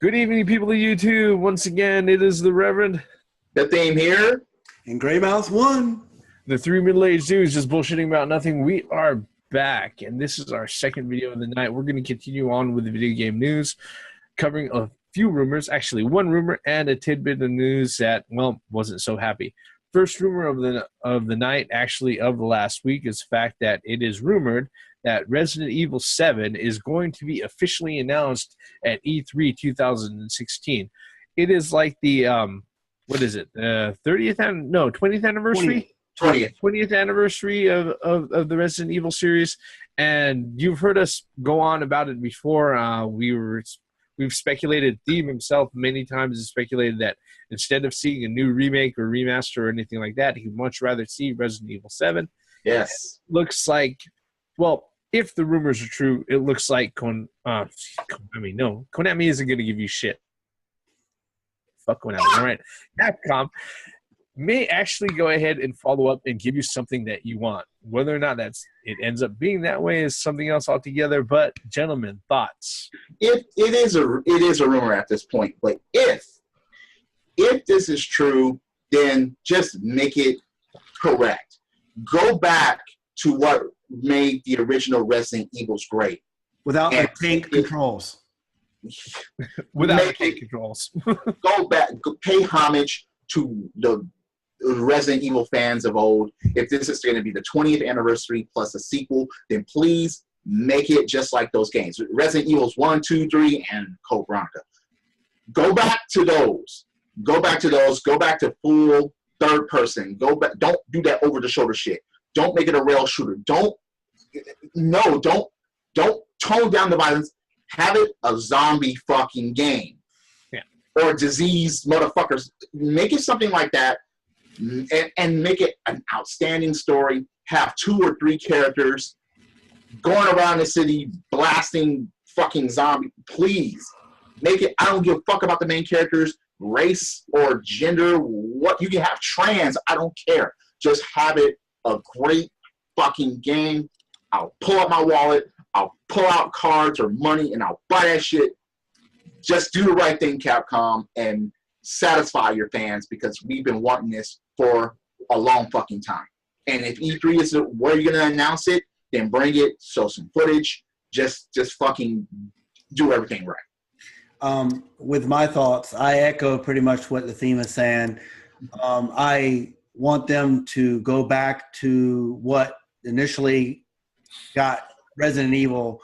Good evening, people of YouTube. Once again, it is the Reverend. The theme here. And Grey Mouse 1. The three middle-aged dudes just bullshitting about nothing. We are back, and this is our second video of the night. We're going to continue on with the video game news, covering a few rumors, actually one rumor and a tidbit of news that, well, wasn't so happy. First rumor of the night, actually of the last week, is the fact that it is rumored that Resident Evil 7 is going to be officially announced at E3 2016. It is like the, what is it, 20th anniversary? 20th anniversary of the Resident Evil series. And you've heard us go on about it before. We've speculated, Theme himself many times has speculated that instead of seeing a new remake or remaster or anything like that, he'd much rather see Resident Evil 7. Yes. Looks like, well, if the rumors are true, it looks like Konami isn't going to give you shit. Fuck Konami. All right. Capcom may actually go ahead and follow up and give you something that you want. Whether or not it ends up being that way is something else altogether. But gentlemen, thoughts? It is a rumor at this point. But if this is true, then just make it correct. Go back to what made the original Resident Evils great. Without the tank controls. Without tank controls. Go back, pay homage to the Resident Evil fans of old. If this is going to be the 20th anniversary plus a sequel, then please make it just like those games. Resident Evils 1, 2, 3, and Code Veronica. Go back to those. Go back to full third person. Go back. Don't do that over the shoulder shit. Don't make it a rail shooter. Don't tone down the violence. Have it a zombie fucking game. Yeah. Or disease motherfuckers. Make it something like that and make it an outstanding story. Have 2 or 3 characters going around the city blasting fucking zombie. Please. Make it, I don't give a fuck about the main characters, race or gender, what you can have trans, I don't care. Just have it a great fucking game. I'll pull out my wallet, I'll pull out cards or money, and I'll buy that shit. Just do the right thing, Capcom, and satisfy your fans, because we've been wanting this for a long fucking time. And if E3 is where you're gonna announce it, then bring it, show some footage, just fucking do everything right. With my thoughts, I echo pretty much what the theme is saying. I want them to go back to what initially got Resident Evil,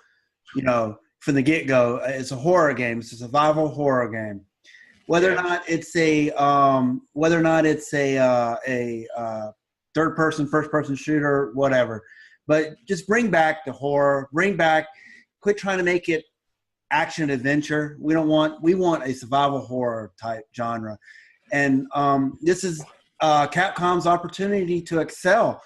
from the get-go. It's a horror game. It's a survival horror game. Whether or not it's a third-person, first-person shooter, whatever. But just bring back the horror. Quit trying to make it action adventure. We want a survival horror type genre. And this is Capcom's opportunity to excel.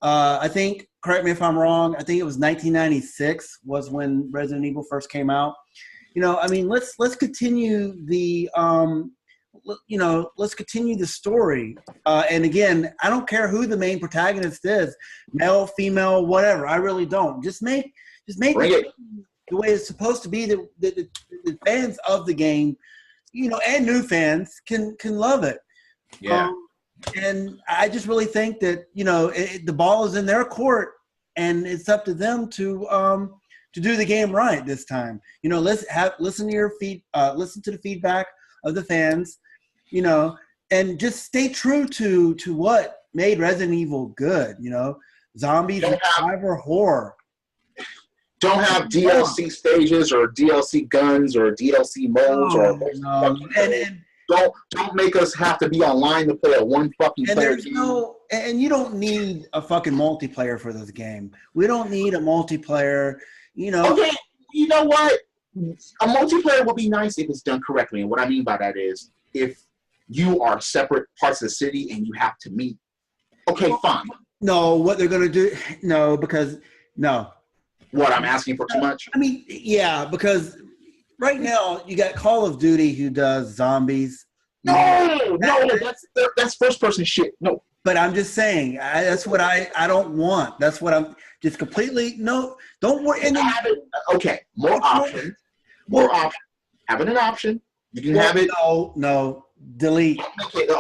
I think, correct me if I'm wrong, I think it was 1996 was when Resident Evil first came out. Let's continue the let's continue the story. And again, I don't care who the main protagonist is, male, female, whatever. I really don't. Just make it the way it's supposed to be. The fans of the game, and new fans can love it. Yeah. And I just really think that the ball is in their court, and it's up to them to do the game right this time. Listen to the feedback of the fans, and just stay true to what made Resident Evil good. Zombies and survivor horror. Don't have DLC stages or DLC guns or DLC modes and don't make us have to be online to play a one fucking player game. And you don't need a fucking multiplayer for this game. We don't need a multiplayer, Okay, you know what? A multiplayer would be nice if it's done correctly. And what I mean by that is if you are separate parts of the city and you have to meet. Okay, fine. No, what they're going to do, no. What, I'm asking for too much? Yeah, because right now you got Call of Duty who does zombies. No, that's first person shit. No. But I'm just saying, that's what I don't want. That's what I'm just completely, don't worry. Okay, more options. Having an option You can have it. No, delete.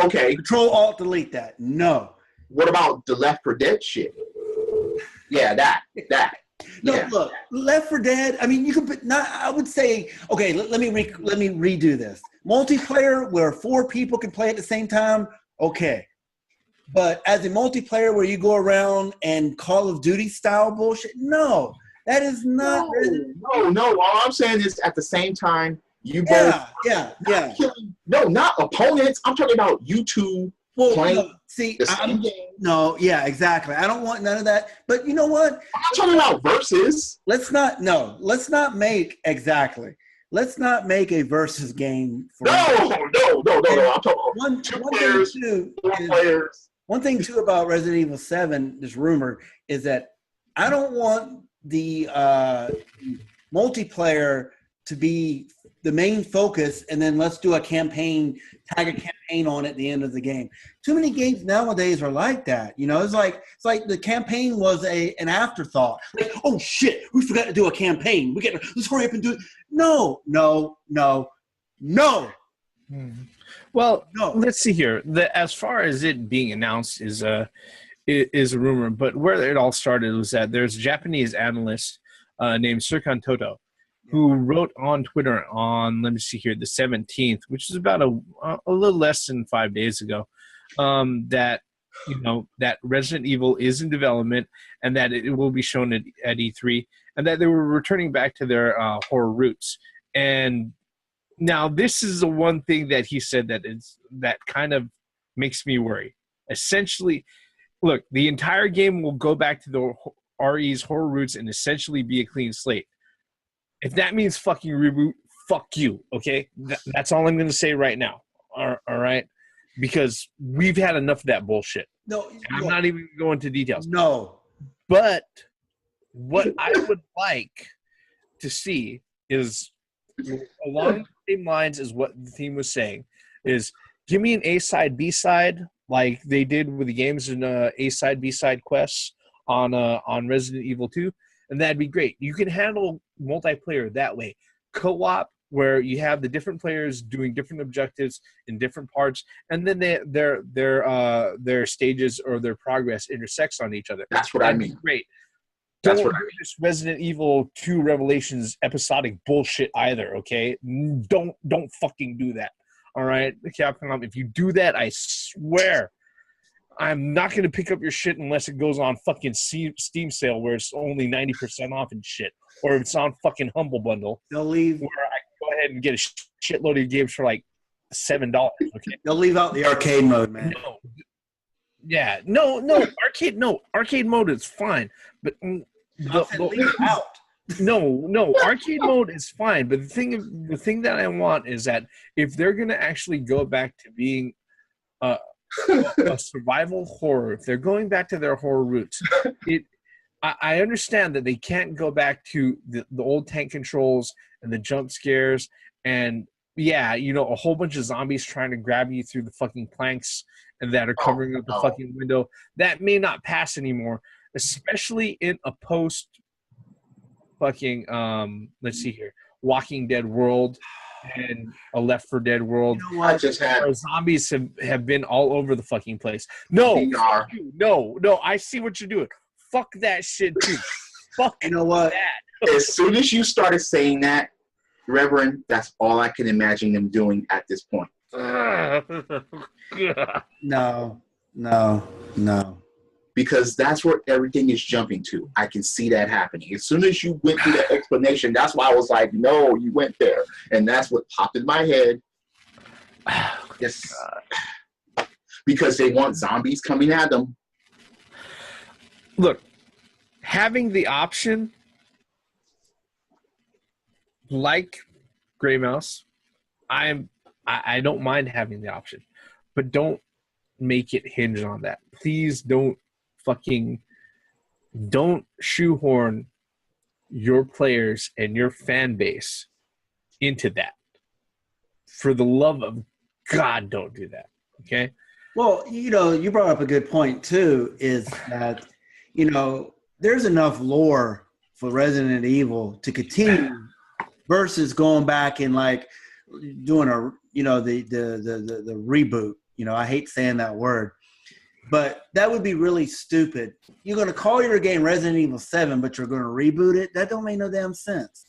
Okay. Control Alt delete that. No. What about the Left 4 Dead shit? Yeah, that. No, Yeah. look, Left 4 Dead. I mean, you could put. Not. I would say. Okay, let me redo this. Multiplayer where 4 people can play at the same time. Okay. But as a multiplayer where you go around and Call of Duty style bullshit, no, that is not. No. All I'm saying is at the same time, you both. Yeah. Killing, no, not opponents. I'm talking about you two playing the same game. No, yeah, exactly. I don't want none of that. But you know what? I'm not talking about versus. Let's not make a versus game. No. I'm talking about two players, 4 players. One thing too about Resident Evil 7, this rumor, is that I don't want the multiplayer to be the main focus, and then let's do a campaign, tag a campaign on at the end of the game. Too many games nowadays are like that. You know, it's like the campaign was an afterthought. Like, oh shit, we forgot to do a campaign. Let's hurry up and do it. No. Well, no. Let's see here. As far as it being announced is a rumor, but where it all started was that there's a Japanese analyst named Serkan Toto who wrote on Twitter on, let me see here, the 17th, which is about a little less than 5 days ago, that that Resident Evil is in development and that it will be shown at E3, and that they were returning back to their horror roots. And now, this is the one thing that he said that kind of makes me worry. Essentially, look, the entire game will go back to the RE's horror roots and essentially be a clean slate. If that means fucking reboot, fuck you, okay? That's all I'm going to say right now, all right? Because we've had enough of that bullshit. No, I'm not even going into details. No. But what I would like to see is, along the same lines as what the team was saying, is give me an A-side, B-side, like they did with the games in A-side, B-side quests on Resident Evil 2, and that'd be great. You can handle multiplayer that way. Co-op, where you have the different players doing different objectives in different parts, and then their stages or their progress intersects on each other. That's what I mean. Great. That's Don't do this Resident Evil 2 Revelations episodic bullshit either, okay? Don't fucking do that, all right? Capcom, if you do that, I swear I'm not going to pick up your shit unless it goes on fucking Steam sale where it's only 90% off and shit, or if it's on fucking Humble Bundle. They'll leave. Where I can go ahead and get a shitload of games for like $7, okay? They'll leave out the arcade mode, man. No. Yeah, no, arcade mode is fine, but out. No, arcade mode is fine. But the thing that I want is that if they're gonna actually go back to being a survival horror, if they're going back to their horror roots, I understand that they can't go back to the old tank controls and the jump scares and a whole bunch of zombies trying to grab you through the fucking planks and that are covering up the fucking window. That may not pass anymore, especially in a post fucking let's see here, Walking Dead world and a Left 4 Dead world. You know what? Where zombies have been all over the fucking place. No, I see what you're doing. Fuck that shit too. Fuck. You know what? That. As soon as you started saying that, Reverend, that's all I can imagine them doing at this point. No. Because that's where everything is jumping to. I can see that happening. As soon as you went through the explanation, that's why I was like, no, you went there. And that's what popped in my head. Yes. Because they want zombies coming at them. Look, having the option, like Gray Mouse, I don't mind having the option, but don't make it hinge on that. Please don't shoehorn your players and your fan base into that. For the love of God, don't do that. Okay? Well, you brought up a good point too, is that, there's enough lore for Resident Evil to continue versus going back and like doing a the reboot. I hate saying that word, but that would be really stupid. You're going to call your game Resident Evil 7, but you're going to reboot it? That don't make no damn sense.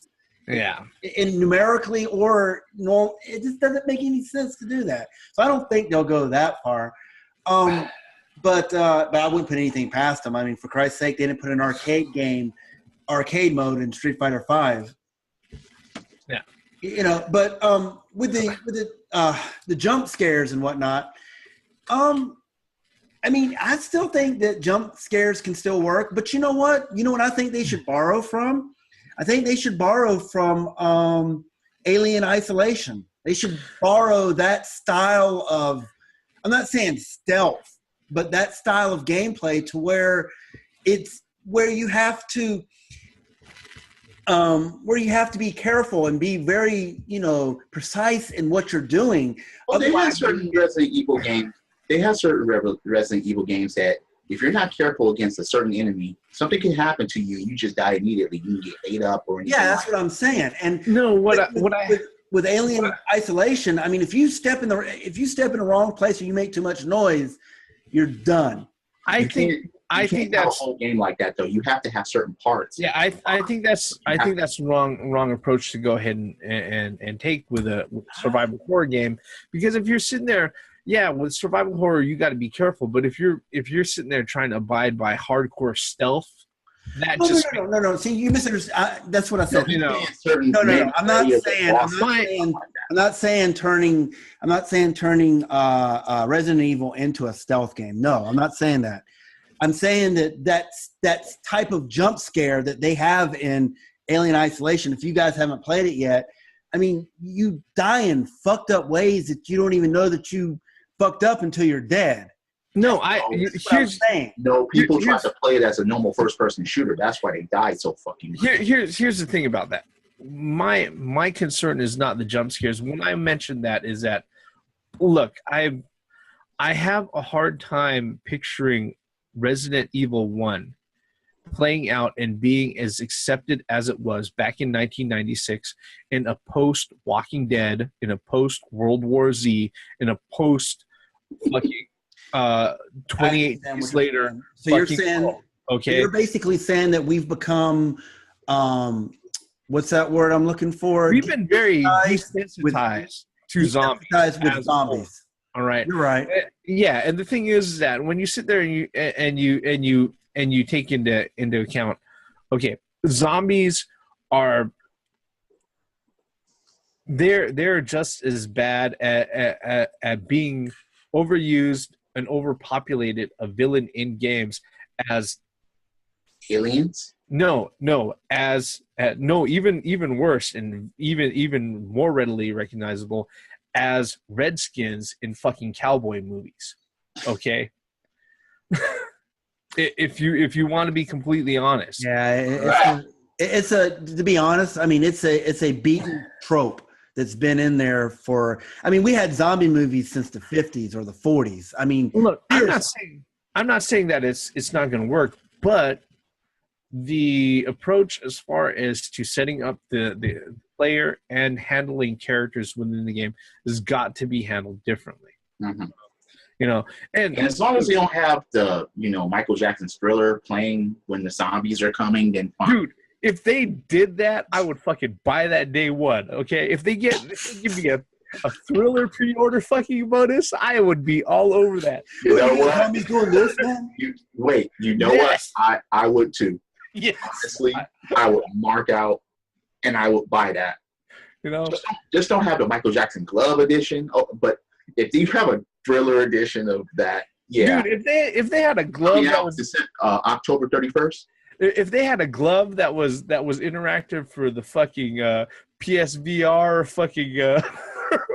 Yeah. In numerically or normal, it just doesn't make any sense to do that. So I don't think they'll go that far. But I wouldn't put anything past them. I mean, for Christ's sake, they didn't put an arcade mode in Street Fighter V. Yeah. But with the jump scares and whatnot, I mean, I still think that jump scares can still work. But you know what? You know what I think they should borrow from? I think they should borrow from Alien Isolation. They should borrow that style of, I'm not saying stealth, but that style of gameplay to where it's where you have to be careful and be very, precise in what you're doing. Well, they have certain Resident Evil games. They have certain Resident Evil games that if you're not careful against a certain enemy, something can happen to you. You just die immediately. You can get ate up or anything. Yeah, that's what I'm saying. And no, with Alien Isolation, I mean, if you step in the wrong place or you make too much noise, you're done. I think that's a whole game like that though. You have to have certain parts. Yeah, I think that's the wrong approach to go ahead and take with a survival horror game, because if you're sitting there, yeah, with survival horror you got to be careful, but if you're sitting there trying to abide by hardcore stealth, no. See, you misunderstood. That's what I said. No. I'm not saying turning Resident Evil into a stealth game. No, I'm not saying that. I'm saying that type of jump scare that they have in Alien Isolation. If you guys haven't played it yet, I mean, you die in fucked up ways that you don't even know that you fucked up until you're dead. No, people try to play it as a normal first-person shooter. That's why they died so fucking much. Here's the thing about that. My concern is not the jump scares. When I mentioned that is that, look, I have a hard time picturing Resident Evil 1 playing out and being as accepted as it was back in 1996 in a post-Walking Dead, in a post-World War Z, in a post-fucking 28 days later. So you're saying, world, okay? You're basically saying that we've become, what's that word I'm looking for? We've been very desensitized to zombies. With zombies. All right, you're right. Yeah, and the thing is that when you sit there and you take into account, okay, zombies are they're just as bad at being overused and overpopulated a villain in games as aliens. No, even worse and even more readily recognizable as Redskins in fucking cowboy movies. Okay. if you want to be completely honest. Yeah, it's to be honest, I mean, it's a beaten trope that's been in there for, I mean, we had zombie movies since the 50s or the 40s. I mean, look, I'm not saying that it's not going to work, but the approach as far as to setting up the player and handling characters within the game has got to be handled differently. Mm-hmm. And as long as they don't have the Michael Jackson's Thriller playing when the zombies are coming, then fine. Dude, if they did that, I would fucking buy that day one. Okay, if they give me a Thriller pre-order fucking bonus, I would be all over that. You know what? Zombies doing this, man? What? I would too. Yes. Honestly, I would mark out and I would buy that. Just don't have the Michael Jackson Glove edition. Oh, but if you have a Thriller edition of that, yeah. Dude, if they had a glove that was October 31st. If they had a glove that was interactive for the fucking PSVR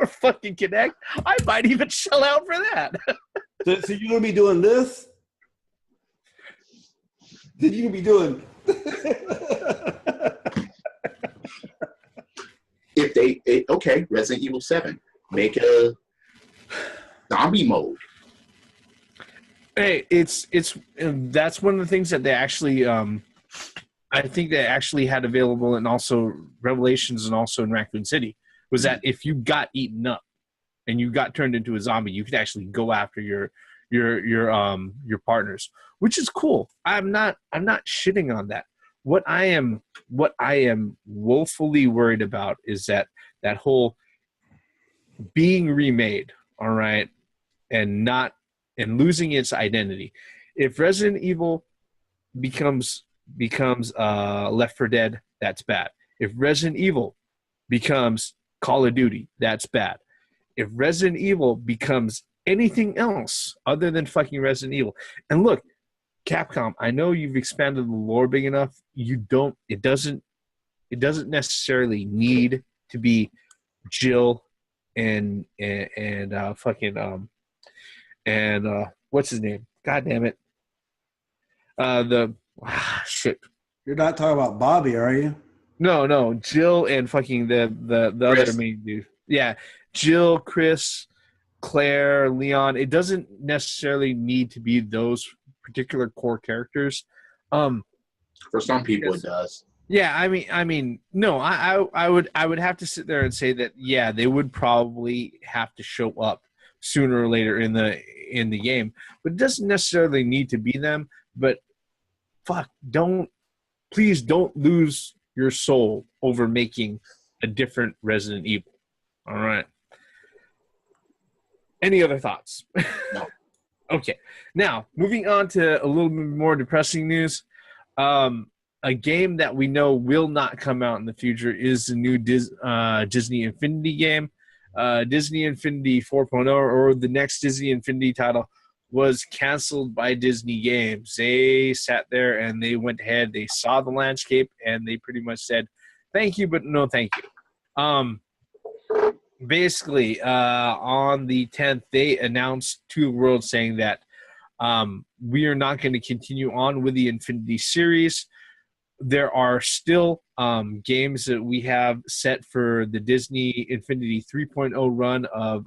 fucking Kinect, I might even shell out for that. So you're gonna be doing this? Then you gonna be doing? Okay, Resident Evil 7, make a zombie mode. Hey, that's one of the things that they actually, I think they actually had available, and also Revelations, and also in Raccoon City, was that if you got eaten up and you got turned into a zombie, you could actually go after your partners, which is cool. I'm not shitting on that. What I am woefully worried about is that whole being remade, all right, and losing its identity. If Resident Evil becomes Left 4 Dead, that's bad. If Resident Evil becomes Call of Duty, that's bad. If Resident Evil becomes anything else other than fucking Resident Evil, and look, Capcom, I know you've expanded the lore big enough. It doesn't necessarily need to be Jill and what's his name? God damn it. Shit. You're not talking about Bobby, are you? No, Jill and fucking the other main dude. Yeah, Jill, Chris, Claire, Leon. It doesn't necessarily need to be those particular core characters. For some people, it does. Yeah, I mean, no, I would have to sit there and say that yeah, they would probably have to show up sooner or later in the game, but it doesn't necessarily need to be them. But fuck, please don't lose your soul over making a different Resident Evil. All right. Any other thoughts? No. Okay. Now, moving on to a little bit more depressing news. A game that we know will not come out in the future is the new Disney Infinity game. Disney Infinity 4.0, or the next Disney Infinity title, was canceled by Disney Games. They sat there and they went ahead. They saw the landscape and they pretty much said, thank you, but no thank you. Basically, on the 10th, they announced to the world saying that we are not going to continue on with the Infinity series. There are still games that we have set for the Disney Infinity 3.0 run of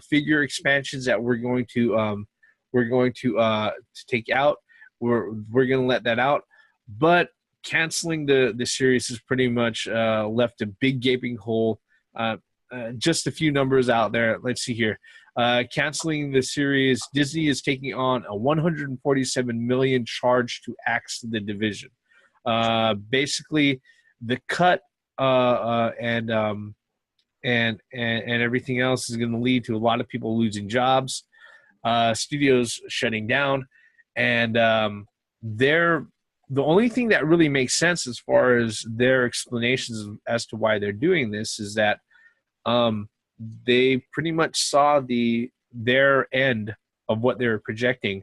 figure expansions that we're going to take out. We're going to let that out, but canceling the series has pretty much left a big gaping hole. Just a few numbers out there. Let's see here. Canceling the series, Disney is taking on a $147 million charge to axe the division. Basically, the cut and everything else is going to lead to a lot of people losing jobs, studios shutting down, and the only thing that really makes sense as far as their explanations as to why they're doing this is that they pretty much saw their end of what they were projecting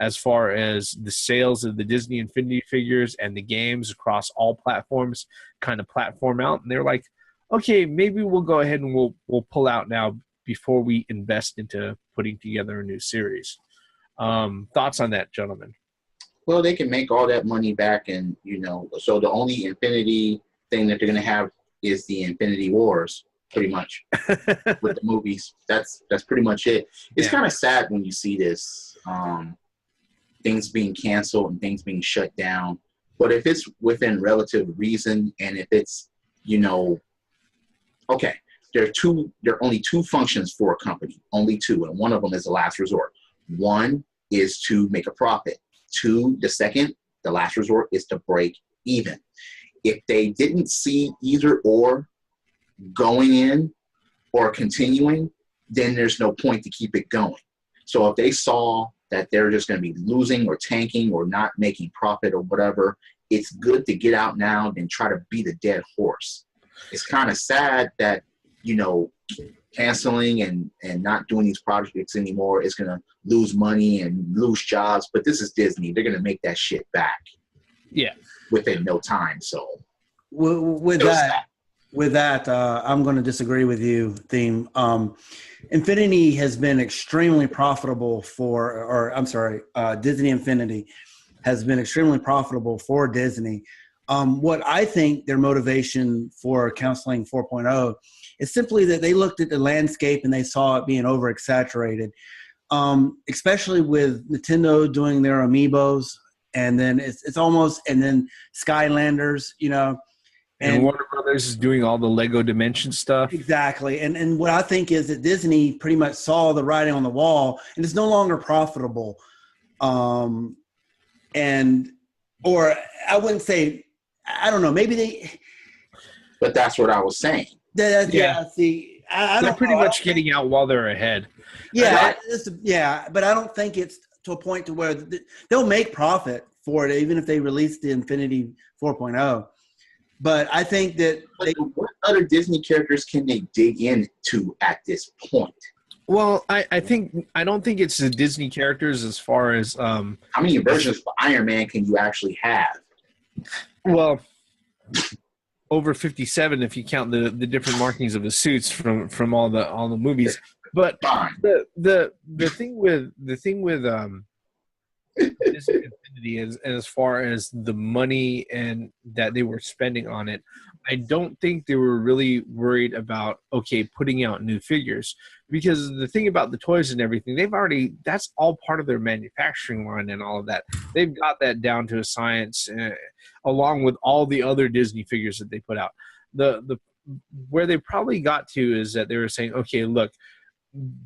as far as the sales of the Disney Infinity figures and the games across all platforms kind of platform out. And they're like, okay, maybe we'll go ahead and we'll pull out now before we invest into putting together a new series. Thoughts on that, gentlemen? Well, they can make all that money back, and so the only Infinity thing that they're going to have is the Infinity Wars, pretty much, with the movies. That's pretty much it. It's kind of sad when you see this, things being canceled and things being shut down. But if it's within relative reason, and if it's, okay, there are only two functions for a company, only two, and one of them is the last resort. One is to make a profit. Two, the last resort is to break even. If they didn't see either or going in or continuing, then there's no point to keep it going. So if they saw that they're just going to be losing or tanking or not making profit or whatever, it's good to get out now and try to beat a dead horse. It's kind of sad that, canceling and not doing these projects anymore is going to lose money and lose jobs. But this is Disney. They're going to make that shit back. Yeah. Within no time. So with that, I'm going to disagree with you, Theme. Infinity has been extremely profitable Disney Infinity has been extremely profitable for Disney. What I think their motivation for canceling 4.0 is simply that they looked at the landscape and they saw it being overexaggerated, especially with Nintendo doing their amiibos, and then it's almost, and then Skylanders, And Warner Brothers is doing all the Lego Dimension stuff. Exactly. And what I think is that Disney pretty much saw the writing on the wall, and it's no longer profitable. Or I wouldn't say, I don't know, maybe they. But that's what I was saying. Yeah. See, I they're don't pretty know. much getting out while they're ahead. Yeah. But I don't think it's to a point to where they'll make profit for it, even if they release the Infinity 4.0. But I think that what other Disney characters can they dig into at this point? Well, I don't think it's the Disney characters as far as how many versions of Iron Man can you actually have? Well, over 57 if you count the different markings of the suits from all the movies. But the thing with Disney Infinity is as far as the money and that they were spending on it, I don't think they were really worried about putting out new figures, because the thing about the toys and everything, that's all part of their manufacturing line and all of that. They've got that down to a science, along with all the other Disney figures that they put out. The where they probably got to is that they were saying, okay, look,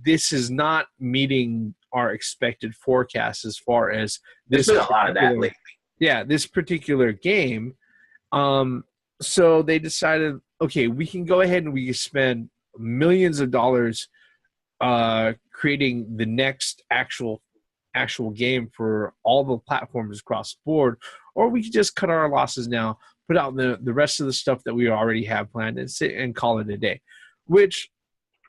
this is not meeting our expected forecast as far as this. There's been a lot of that lately. Yeah, this particular game. So they decided, okay, we can go ahead and we can spend millions of dollars creating the next actual game for all the platforms across the board, or we could just cut our losses now, put out the rest of the stuff that we already have planned and sit and call it a day. Which,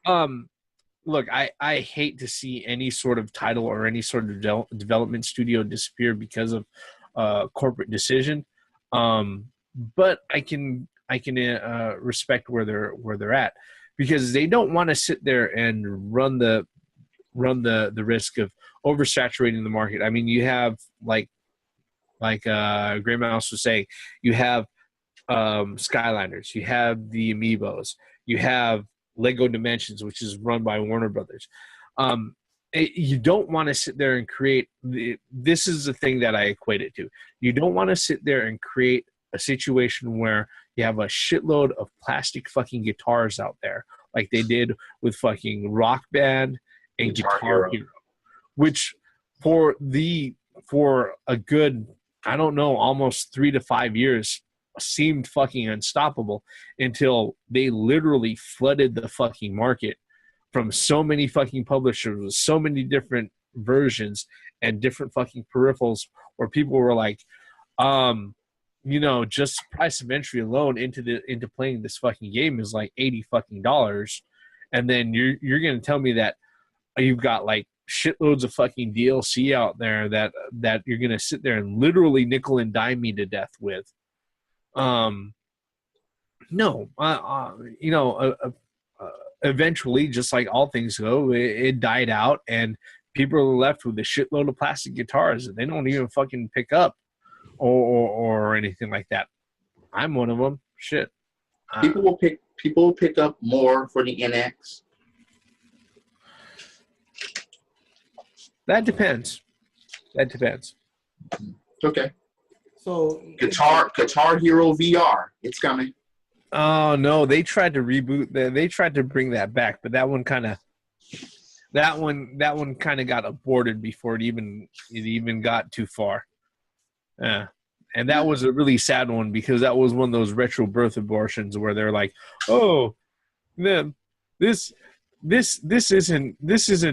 look, I hate to see any sort of title or any sort of development studio disappear because of corporate decision. But I can respect where they're at, because they don't want to sit there and run the risk of oversaturating the market. I mean, you have like Gray Mouse was saying, you have Skylanders, you have the Amiibos, you have Lego Dimensions, which is run by Warner Brothers. You don't want to sit there and create this is the thing that I equate it to. You don't want to sit there and create a situation where you have a shitload of plastic fucking guitars out there, like they did with fucking Rock Band and Guitar Hero, which for a good, I don't know, almost 3 to 5 years seemed fucking unstoppable, until they literally flooded the fucking market from so many fucking publishers with so many different versions and different fucking peripherals, where people were like, just price of entry alone into playing this fucking game is like $80 fucking dollars, and then you're gonna tell me that you've got like shitloads of fucking DLC out there that you're gonna sit there and literally nickel and dime me to death with. Eventually, just like all things go, it died out, and people are left with a shitload of plastic guitars that they don't even fucking pick up or anything like that. I'm one of them. Shit. People will pick up more for the NX. That depends. Okay. So Guitar Hero VR, it's coming. Oh no, they tried to reboot that. They tried to bring that back, but that one kind of got aborted before it even got too far. Yeah. And that was a really sad one, because that was one of those retro birth abortions where they're like, "Oh, man, this isn't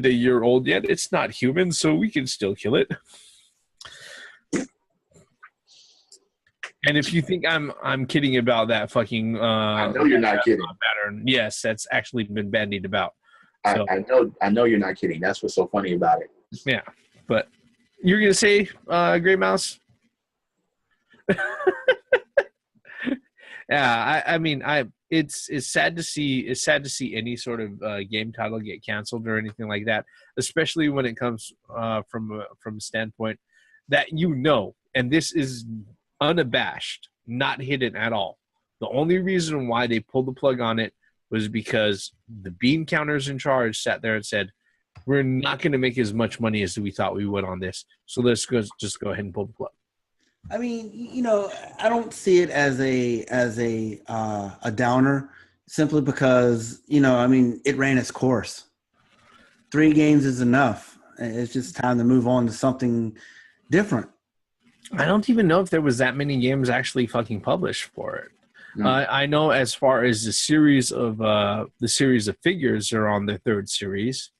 a year old yet. It's not human, so we can still kill it." And if you think I'm kidding about that fucking, I know you're not kidding. Pattern, yes, that's actually been bandied about. So, I know you're not kidding. That's what's so funny about it. Yeah, but you're gonna say Gray Mouse? Yeah, I mean, it's sad to see any sort of game title get canceled or anything like that, especially when it comes from a standpoint that and this is unabashed, not hidden at all. The only reason why they pulled the plug on it was because the bean counters in charge sat there and said, "We're not going to make as much money as we thought we would on this, so let's just go ahead and pull the plug." I mean, I don't see it as a downer, simply because I mean, it ran its course. 3 games is enough. It's just time to move on to something different. I don't even know if there was that many games actually fucking published for it. No. I know as far as the series of figures are on the third series,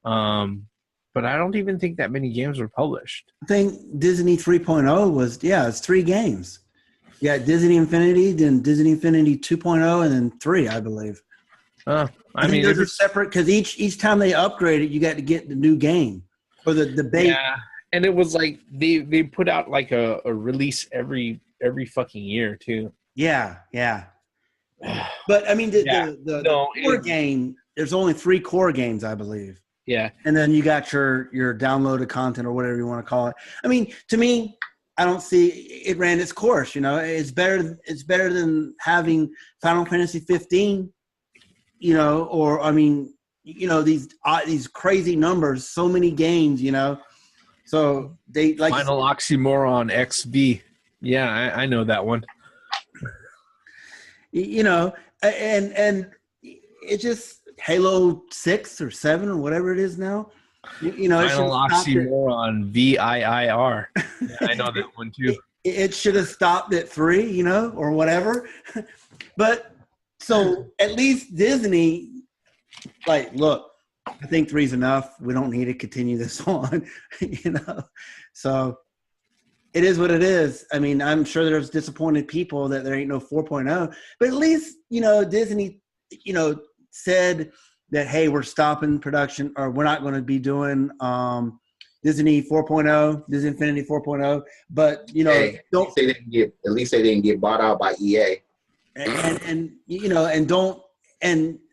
but I don't even think that many games were published. I think Disney 3.0 was, it's 3 games. Yeah, Disney Infinity, then Disney Infinity 2.0, and then 3, I believe. I mean, mean, those are separate because each time they upgrade it, you got to get the new game or the base. Yeah, and it was like they put out like a release every fucking year too. Yeah. But I mean, the core game, there's only 3 core games, I believe. Yeah. And then you got your downloaded content or whatever you want to call it. I mean, to me, I don't see it ran its course. It's better than having Final Fantasy 15. Or I mean, these crazy numbers, so many games. So they like Final Oxymoron XV. Yeah, I know that one. And it just Halo 6 or 7 or whatever it is now. Final Oxymoron VIIR. Yeah, I know that one too. It should have stopped at 3, or whatever. But so at least Disney, like, look, I think 3's enough. We don't need to continue this on, So it is what it is. I mean, I'm sure there's disappointed people that there ain't no 4.0, but at least, Disney, said that, hey, we're stopping production, or we're not going to be doing Disney 4.0, Disney Infinity 4.0. But, at least they didn't get bought out by EA. And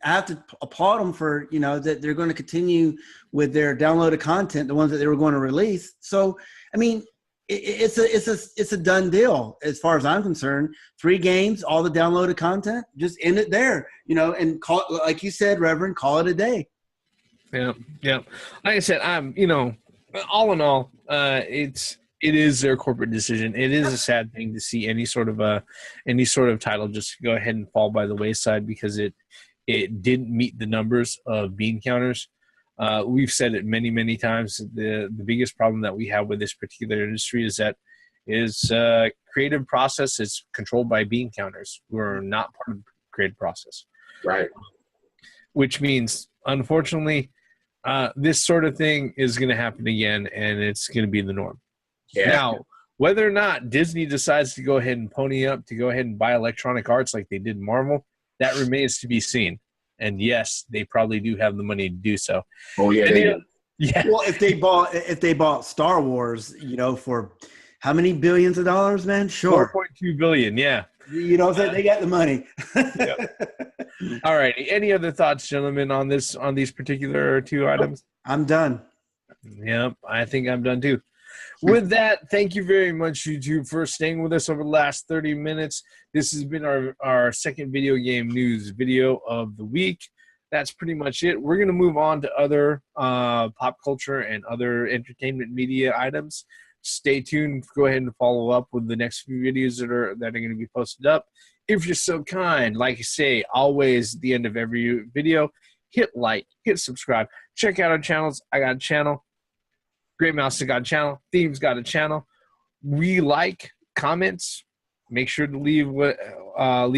I have to applaud them for, that they're going to continue with their downloaded content, the ones that they were going to release. So, I mean, it's a done deal as far as I'm concerned. 3 games, all the downloaded content, just end it there, and call, like you said, Reverend, call it a day. Yeah. Like I said, all in all, it is their corporate decision. It is a sad thing to see any sort of title just go ahead and fall by the wayside because it didn't meet the numbers of bean counters. We've said it many, many times. The biggest problem that we have with this particular industry is that creative process is controlled by bean counters who are not part of the creative process. Right. Which means, unfortunately, this sort of thing is going to happen again, and it's going to be the norm. Yeah. Now, whether or not Disney decides to go ahead and pony up to go ahead and buy Electronic Arts like they did Marvel, that remains to be seen. And yes, they probably do have the money to do so. Oh yeah, yeah. Well, if they bought Star Wars, for how many billions of dollars, man? Sure, 4.2 billion. Yeah. They got the money. All righty. Any other thoughts, gentlemen, on these particular 2 items? I'm done. Yep, I think I'm done too. With that, thank you very much, YouTube, for staying with us over the last 30 minutes. This has been our second video game news video of the week. That's pretty much it. We're going to move on to other pop culture and other entertainment media items. Stay tuned. Go ahead and follow up with the next few videos that are going to be posted up. If you're so kind, like I say, always at the end of every video, hit like, hit subscribe. Check out our channels. I got a channel. Great Mouse got a channel. Theme's got a channel. We like comments. Make sure to leave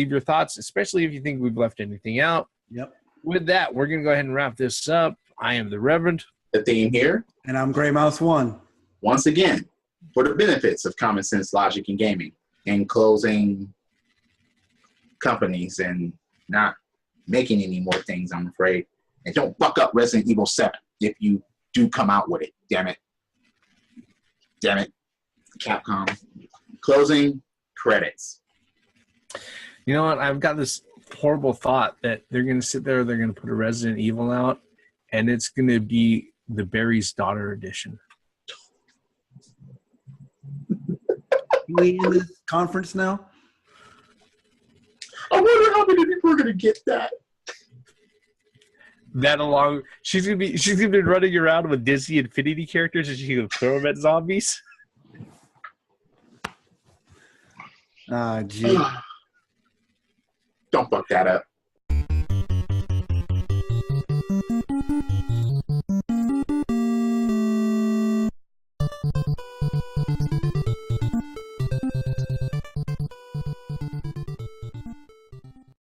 your thoughts, especially if you think we've left anything out. Yep. With that, we're going to go ahead and wrap this up. I am the Reverend. The Theme here. And I'm Gray Mouse 1. Once again, for the benefits of common sense, logic, and gaming, and closing companies and not making any more things, I'm afraid. And don't fuck up Resident Evil 7 if you do come out with it. Damn it. Capcom. Closing credits. You know what? I've got this horrible thought that they're going to sit there, they're going to put a Resident Evil out, and it's going to be the Barry's Daughter edition. We in this conference now? I wonder how many people are going to get that. That along, she's gonna be running around with Disney Infinity characters, and she's gonna throw them at zombies. Gee. Don't fuck that up.